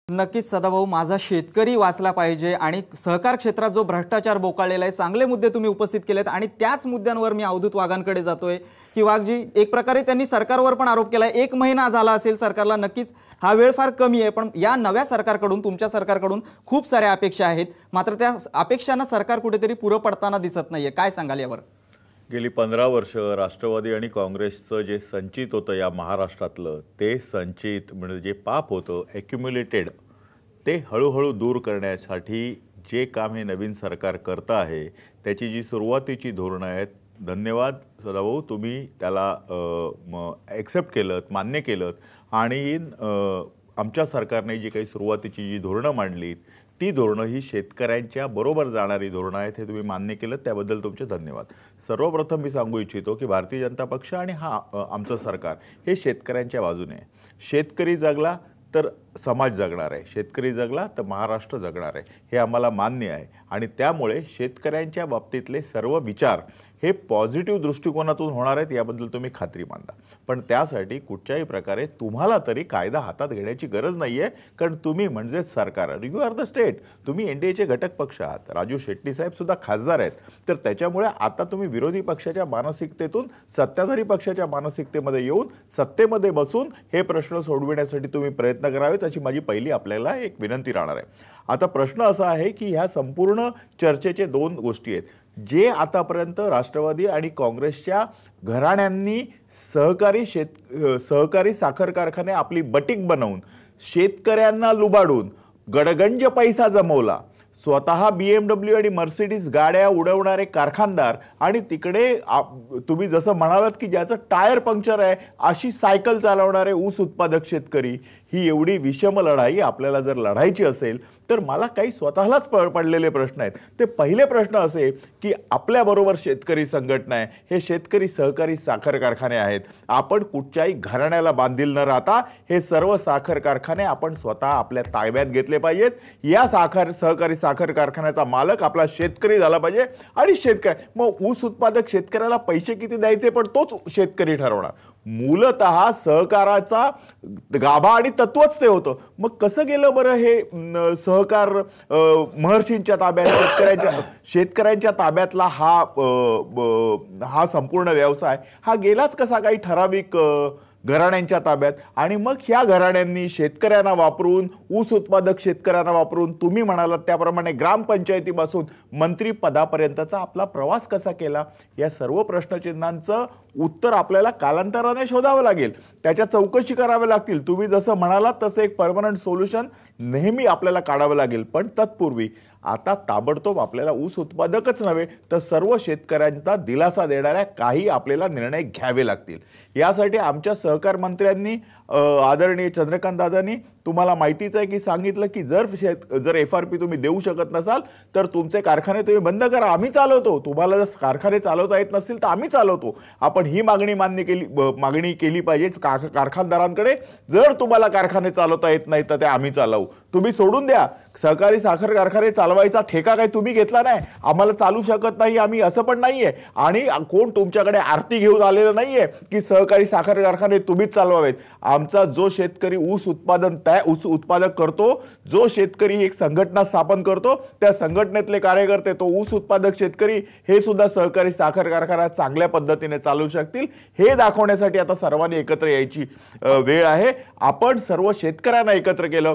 नक्कीच सदाभाऊ, माझा शेतकरी वाचला पाहिजे आणि सहकार क्षेत्रात जो भ्रष्टाचार बोकाळलेला आहे, चांगले मुद्दे तुम्ही उपस्थित केलेत आणि त्याच मुद्द्यांवर मी अवधूत वाघांकडे जातोय की वाघजी, एक प्रकारे त्यांनी सरकारवर पण आरोप केलाय, 1 महिना झाला असेल सरकारला, नक्कीच हा वेळ फार कमी आहे, पण या नव्या सरकारकडून, तुमच्या सरकारकडून खूप साऱ्या अपेक्षा आहेत, मात्र त्या अपेक्षांना सरकार कुठेतरी पुरं पडताना दिसत नाहीये. काय सांगाल यावर? गेली 15 वर्ष राष्ट्रवादी आणि काँग्रेसचं जे संचित होतं या महाराष्ट्रातलं, ते संचित म्हणजे जे पाप होतं ॲक्युम्युलेटेड, ते हळूहळू दूर करण्यासाठी जे काम हे नवीन सरकार करतं आहे, त्याची जी सुरुवातीची धोरणं आहेत, धन्यवाद सदाभाऊ, तुम्ही त्याला ॲक्सेप्ट केलंत, मान्य केलंत आणि आमच्या सरकारने जी काही सुरुवातीची जी धोरणं मांडलीत, ती धोरणं ही शेतकऱ्यांच्या बरोबर जाणारी धोरणं आहेत, हे तुम्ही मान्य केलं, त्याबद्दल तुमचे धन्यवाद. सर्वप्रथम मी सांगू इच्छितो की भारतीय जनता पक्ष आणि आमचं सरकार हे शेतकऱ्यांच्या बाजूने आहे. शेतकरी जगला तर समाज जगणार आहे, शेतकरी जगला तर महाराष्ट्र जगणार आहे, हे आम्हाला मान्य आहे आणि त्यामुळे शेतकऱ्यांच्या बाबतीतले सर्व विचार हे पॉझिटिव्ह दृष्टिकोनातून होणार आहेत, याबद्दल तुम्ही खात्री मानता. पण त्यासाठी कुठच्याही प्रकारे तुम्हाला तरी कायदा हातात घेण्याची गरज नाही आहे, कारण तुम्ही म्हणजेच सरकार, यू आर द स्टेट, तुम्ही NDAचे घटक पक्ष आहात, राजू शेट्टी साहेब सुद्धा खासदार आहेत, तर त्याच्यामुळे आता तुम्ही विरोधी पक्षाच्या मानसिकतेतून सत्ताधारी पक्षाच्या मानसिकतेमध्ये येऊन सत्तेमध्ये बसून हे प्रश्न सोडविण्यासाठी तुम्ही प्रयत्न करावेत, अशी माझी पहिली आपल्याला एक विनंती राहणार आहे. आता प्रश्न असा आहे की ह्या संपूर्ण चर्चेचे 2 गोष्टी आहेत. जे आतापर्यंत राष्ट्रवादी आणि काँग्रेसच्या घराण्यांनी सहकारी साखर कारखाने आपली बटीक बनवून शेतकऱ्यांना लुबाडून गडगंज पैसा जमवला, स्वतः BMW आणि मर्सिडीज गाड्या उडवणारे कारखानदार आणि तिकडे तुम्ही जसं म्हणालात की ज्याचं टायर पंक्चर आहे अशी सायकल चालवणारे ऊस उत्पादक शेतकरी, ही एवढी विषम लढाई आपल्याला जर लढायची असेल तर मला काही स्वतःलाच पडलेले प्रश्न आहेत. ते पहिले प्रश्न असे की आपल्याबरोबर शेतकरी संघटना आहे, हे शेतकरी सहकारी साखर कारखाने आहेत, आपण कुठच्याही घराण्याला बांधील न राहता हे सर्व साखर कारखाने आपण स्वतः आपल्या ताब्यात घेतले पाहिजेत. या सहकारी साखर कारखान्याचा मालक आपला शेतकरी झाला पाहिजे आणि शेतकरी मग ऊस उत्पादक शेतकऱ्याला पैसे किती द्यायचे पण तोच शेतकरी ठरवणार. मूलतः सहकाराचा गाभा आणि तत्वच ते होतं. मग कसं गेलं बरं हे सहकार महर्षींच्या ताब्यात, शेतकऱ्यांच्या ताब्यातला हा संपूर्ण व्यवसाय हा गेलाच कसा काही ठराविक घराण्यांच्या ताब्यात, आणि मग ह्या घराण्यांनी शेतकऱ्यांना वापरून, ऊस उत्पादक शेतकऱ्यांना वापरून, तुम्ही म्हणालात त्याप्रमाणे ग्रामपंचायतीपासून मंत्री पदापर्यंतचा आपला प्रवास कसा केला, या सर्व प्रश्नचिन्हांचं उत्तर आपल्याला कालांतराने शोधावं लागेल, त्याच्या चौकशी कराव्या लागतील. तुम्ही जसं म्हणालात तसं एक परमनंट सोल्युशन नेहमी आपल्याला काढावं लागेल, पण तत्पूर्वी आता ताबडतोब आपल्याला ऊस उत्पादकच नव्हे तर सर्व शेतकऱ्यांचा दिलासा देणाऱ्या काही आपल्याला निर्णय घ्यावे लागतील. यासाठी आमच्या सहकार मंत्र्यांनी आदरणीय चंद्रकांत दादांनी तुम्हाला माहितीच आहे की सांगितलं की जर FRP तुम्ही देऊ शकत नसाल तर तुमचे कारखाने तुम्ही बंद करा, आम्ही चालवतो. तुम्हाला जर कारखाने चालवता येत नसतील तर आम्ही चालवतो. आपण ही मागणी केली पाहिजे कारखानदारांकडे. जर तुम्हाला कारखाने चालवता येत नाही तर ते आम्ही चालवू. तुम्ही सोडून द्या, सहकारी साखर कारखाने चालवायचा ठेका काही तुम्ही घेतला नाही, आम्हाला चालू शकत नाही आम्ही असं पण नाहीये, आणि कोण तुमच्याकडे आरती घेऊन आलेलं नाहीये की सहकारी साखर कारखाने तुम्हीच चालवावेत. आमचा जो शेतकरी ऊस उत्पादक करतो, जो शेतकरी एक संघटना स्थापन करतो, त्या संघटनेतले कार्यकर्ते, तो ऊस उत्पादक शेतकरी हे सुद्धा सहकारी साखर कारखाना चांगल्या पद्धतीने चालवू शकतील, हे दाखवण्यासाठी आता सर्वांनी एकत्र यायची वेळ आहे. आपण सर्व शेतकऱ्यांना एकत्र केलं,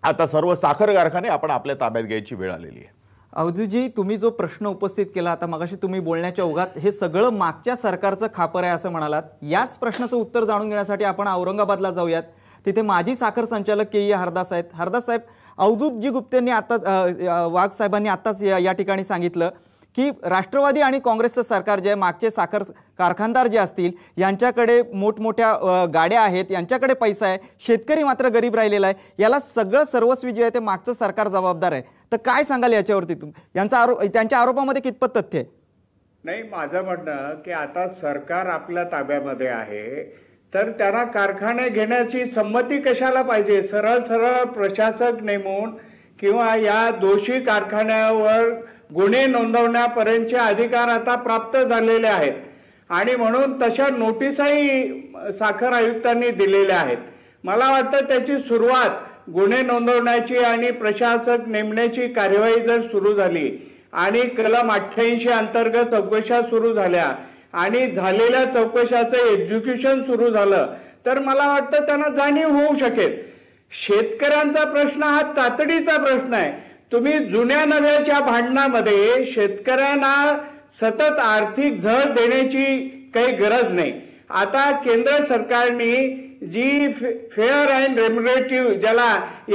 आता सर्व साखर कारखाने आपण आपल्या ताब्यात घ्यायची वेळ आलेली आहे. अवधूतजी, तुम्ही जो प्रश्न उपस्थित केला आता मगाशी तुम्ही बोलण्याच्या ओघात, हे सगळं मागच्या सरकारचं खापर आहे असं म्हणालात. याच प्रश्नाचं उत्तर जाणून घेण्यासाठी आपण औरंगाबादला जाऊयात. तिथे माजी साखर संचालक KE हरदास आहेत. हरदास साहेब, अवधूतजी गुप्तेंनी आताच, वाघ साहेबांनी आताच या ठिकाणी सांगितलं की राष्ट्रवादी आणि काँग्रेसचं सरकार जे मागचे साखर कारखानदार जे असतील यांच्याकडे मोठमोठ्या गाड्या आहेत, यांच्याकडे पैसा आहे, शेतकरी मात्र गरीब राहिलेला आहे, याला सगळं सर्वस्वी जे आहे ते मागचं सरकार जबाबदार आहे. तर काय सांगाल याच्यावरती? त्यांच्या आरोपामध्ये कितपत तथ्य आहे? नाही, माझं म्हणणं की आता सरकार आपल्या ताब्यामध्ये आहे तर त्यांना कारखाने घेण्याची संमती कशाला पाहिजे? सरळ सरळ प्रशासक नेमून किंवा या दोषी कारखान्यावर गुन्हे नोंदवण्यापर्यंतचे अधिकार आता प्राप्त झालेले आहेत आणि म्हणून तशा नोटीसही साखर आयुक्तांनी दिलेल्या आहेत. मला वाटतं त्याची सुरुवात गुन्हे नोंदवण्याची आणि प्रशासक नेमण्याची कार्यवाही जर सुरू झाली आणि कलम 88 अंतर्गत चौकशा सुरू झाल्या आणि झालेल्या चौकशाचं एक्झिक्युशन सुरू झालं तर मला वाटतं त्यांना जाणीव होऊ शकेल. शेतकऱ्यांचा प्रश्न हा तातडीचा प्रश्न आहे. तुम्ही जुन्या नव्याच्या भांडणामध्ये शेतकऱ्यांना सतत आर्थिक झळ देण्याची काही गरज नाही. आता केंद्र सरकारने जी फेअर अँड रेम्युनरेटिव्ह ज्याला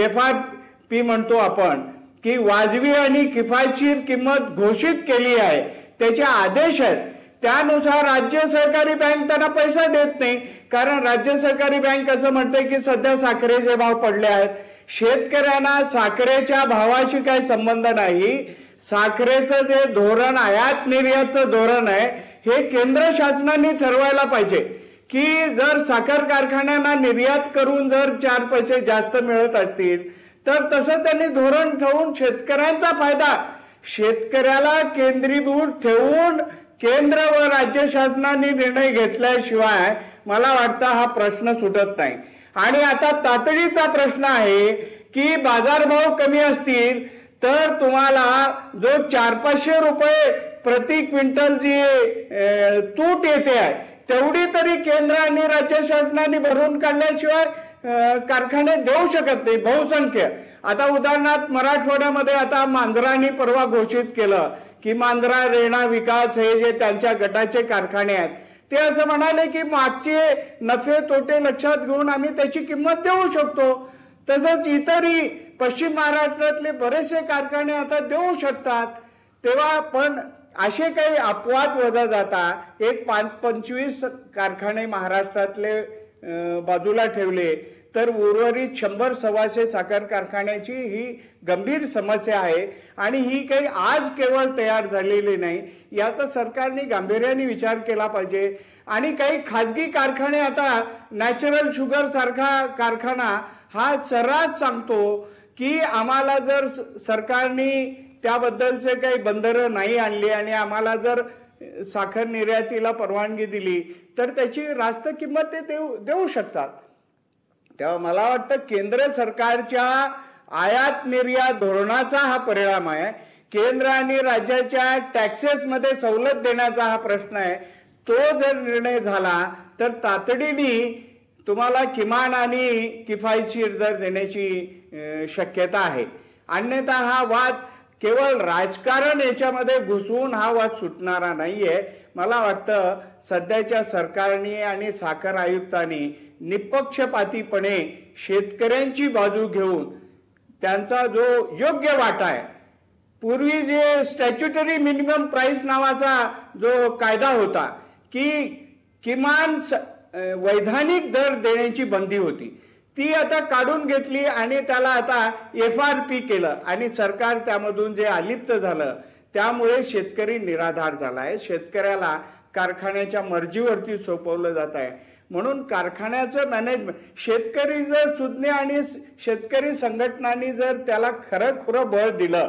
FRP म्हणतो आपण की वाजवी आणि किफायतशीर किंमत घोषित केली आहे, त्याचे आदेश आहेत. त्यानुसार राज्य सहकारी बँक त्यांना पैसा देत नाही, कारण राज्य सहकारी बँक असं म्हणते की सध्या साखरेचे भाव पडले आहेत. शेतकऱ्यांना साखरेच्या भावाशी काही संबंध नाही. साखरेचं जे धोरण आयात निर्यातचं धोरण आहे हे केंद्र शासनाने ठरवायला पाहिजे की जर साखर कारखान्यांना निर्यात करून जर 4 पैसे जास्त मिळत असतील तर तसं त्यांनी धोरण ठेवून शेतकऱ्यांचा फायदा शेतकऱ्याला केंद्रीभूत ठेवून केंद्र व राज्य शासनाने निर्णय घेतल्याशिवाय मला वाटतं हा प्रश्न सुटत नाही. आणि आता तातडीचा प्रश्न आहे की बाजारभाव कमी असतील तर तुम्हाला जो 400-500 रुपये प्रति क्विंटल जी तूट येते आहे तेवढी तरी केंद्र आणि राज्य शासनाने भरून काढल्याशिवाय कारखाने देऊ शकत नाही. बहुसंख्य आता उदाहरणार्थ मराठवाड्यामध्ये आता मांजरांनी परवा घोषित केलं की मांजरा रेणा विकास हे जे त्यांच्या गटाचे कारखाने आहेत ते असं म्हणाले की मागचे नफे तोटे लक्षात घेऊन आम्ही त्याची किंमत देऊ शकतो. तसंच इतरही पश्चिम महाराष्ट्रातले बरेचसे कारखाने आता देऊ शकतात. तेव्हा पण असे काही अपवाद वजा जाता एक 25 कारखाने महाराष्ट्रातले बाजूला ठेवले तर उर्वरित 100-125 साखर कारखान्याची ही गंभीर समस्या आहे आणि ही काही आज केवळ तयार झालेली नाही. याचा सरकारने गांभीर्याने विचार केला पाहिजे. आणि काही खाजगी कारखाने आता नॅचरल शुगर सारखा कारखाना हा सर्रास सांगतो की आम्हाला जर सरकारने त्याबद्दलचे काही बंधनं नाही आणली आणि आम्हाला जर साखर निर्यातीला परवानगी दिली तर त्याची रास्त किंमत ते देऊ शकतात. तेव्हा मला वाटतं केंद्र सरकारच्या आयात निर्यात धोरणाचा हा परिणाम आहे. केंद्र आणि राज्याच्या टॅक्सेस मध्ये सवलत देण्याचा हा प्रश्न आहे. तो जर निर्णय झाला तर तातडीने तुम्हाला किमान आणि किफायतशीर दर देण्याची शक्यता आहे. अन्यथा हा वाद केवळ राजकारण याच्यामध्ये घुसवून हा वाद सुटणारा नाहीये. मला वाटतं सध्याच्या सरकारने आणि साखर आयुक्तांनी निपक्षपातीपणे शेतकऱ्यांची बाजू घेऊन त्यांचा जो योग्य वाटा आहे, पूर्वी जे स्टॅच्युटरी मिनिमम प्राइस नावाचा जो कायदा होता की किमान वैधानिक दर देण्याची बंदी होती ती आता काढून घेतली आणि त्याला आता FRP केलं आणि सरकार त्यामधून जे अलिप्त झालं त्यामुळे शेतकरी निराधार झाला आहे. शेतकऱ्याला कारखान्याच्या मर्जीवरती सोपवलं जात आहे. म्हणून कारखान्याचं मॅनेजमेंट शेतकरी जर सुज्ञ आणि शेतकरी संघटनांनी जर त्याला खरं बळ दिलं,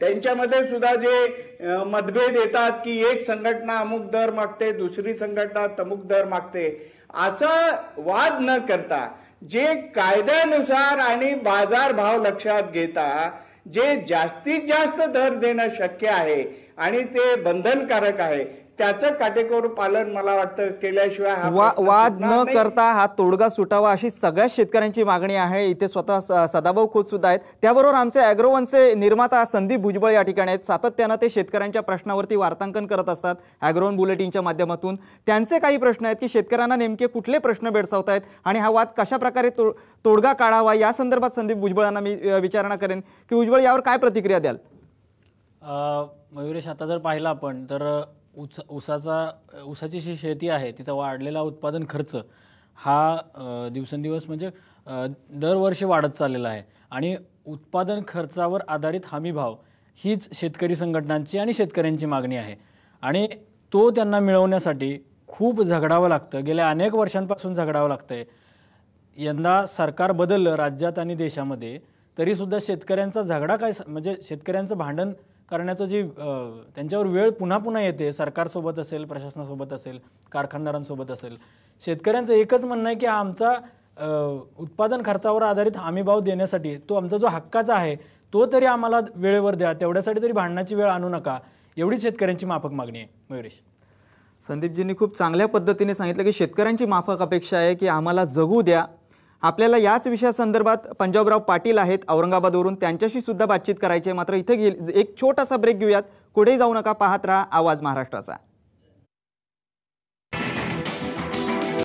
त्यांच्यामध्ये सुद्धा जे मतभेद येतात की एक संघटना अमुक दर मागते दुसरी संघटना तमुक दर मागते, असा वाद न करता जे कायद्यानुसार आणि बाजार भाव लक्षात घेता जे जास्तीत जास्त दर देणं शक्य आहे आणि ते बंधनकारक आहे त्याचं काटेकोर पालन मला वाटतं केल्याशिवाय वाद न करता हा तोडगा सुटावा अशी सगळ्या शेतकऱ्यांची मागणी आहे. इथे स्वतः सदाभाऊ खोत सुद्धा आहेत. त्याबरोबर आमचे ॲग्रोवनचे निर्माता संदीप भुजबळ या ठिकाणी आहेत. सातत्यानं ते शेतकऱ्यांच्या प्रश्नावरती वार्तांकन करत असतात ॲग्रोवन बुलेटिनच्या माध्यमातून. त्यांचे काही प्रश्न आहेत की शेतकऱ्यांना नेमके कुठले प्रश्न भेडसावत आहेत आणि हा वाद कशा प्रकारे तोडगा काढावा या संदर्भात संदीप भुजबळांना मी विचारणा करेन की भुजबळ यावर काय प्रतिक्रिया द्याल? मयुरेश, आता जर पाहिलं आपण तर ऊसाची जी शेती आहे तिचा वाढलेला उत्पादन खर्च हा दिवसेंदिवस म्हणजे दरवर्षी वाढत चाललेला आहे आणि उत्पादन खर्चावर आधारित हमी भाव हीच शेतकरी संघटनांची आणि शेतकऱ्यांची मागणी आहे आणि तो त्यांना मिळवण्यासाठी खूप झगडावं लागतं. गेल्या अनेक वर्षांपासून झगडावं लागतंय. यंदा सरकार बदललं राज्यात आणि देशामध्ये तरीसुद्धा शेतकऱ्यांचा झगडा काय म्हणजे शेतकऱ्यांचं भांडण करण्याचं जी त्यांच्यावर वेळ पुन्हा पुन्हा येते. सरकारसोबत असेल, प्रशासनासोबत असेल, कारखानदारांसोबत असेल. शेतकऱ्यांचं एकच म्हणणं आहे की आमचा उत्पादन खर्चावर आधारित हमीभाव देण्यासाठी तो आमचा जो हक्काचा आहे तो तरी आम्हाला वेळेवर द्या, तेवढ्यासाठी तरी भांडणाची वेळ आणू नका, एवढी शेतकऱ्यांची माफक मागणी आहे. मयुरेश. संदीपजींनी खूप चांगल्या पद्धतीने सांगितलं की शेतकऱ्यांची माफक अपेक्षा आहे की आम्हाला जगू द्या. आपल्याला याच विषयासंदर्भात पंजाबराव पाटील आहेत औरंगाबादवरून, त्यांच्याशी सुद्धा बातचीत करायची आहे. मात्र इथे एक छोटासा ब्रेक घेऊयात. कुठेही जाऊ नका, पाहत राहा आवाज महाराष्ट्राचा.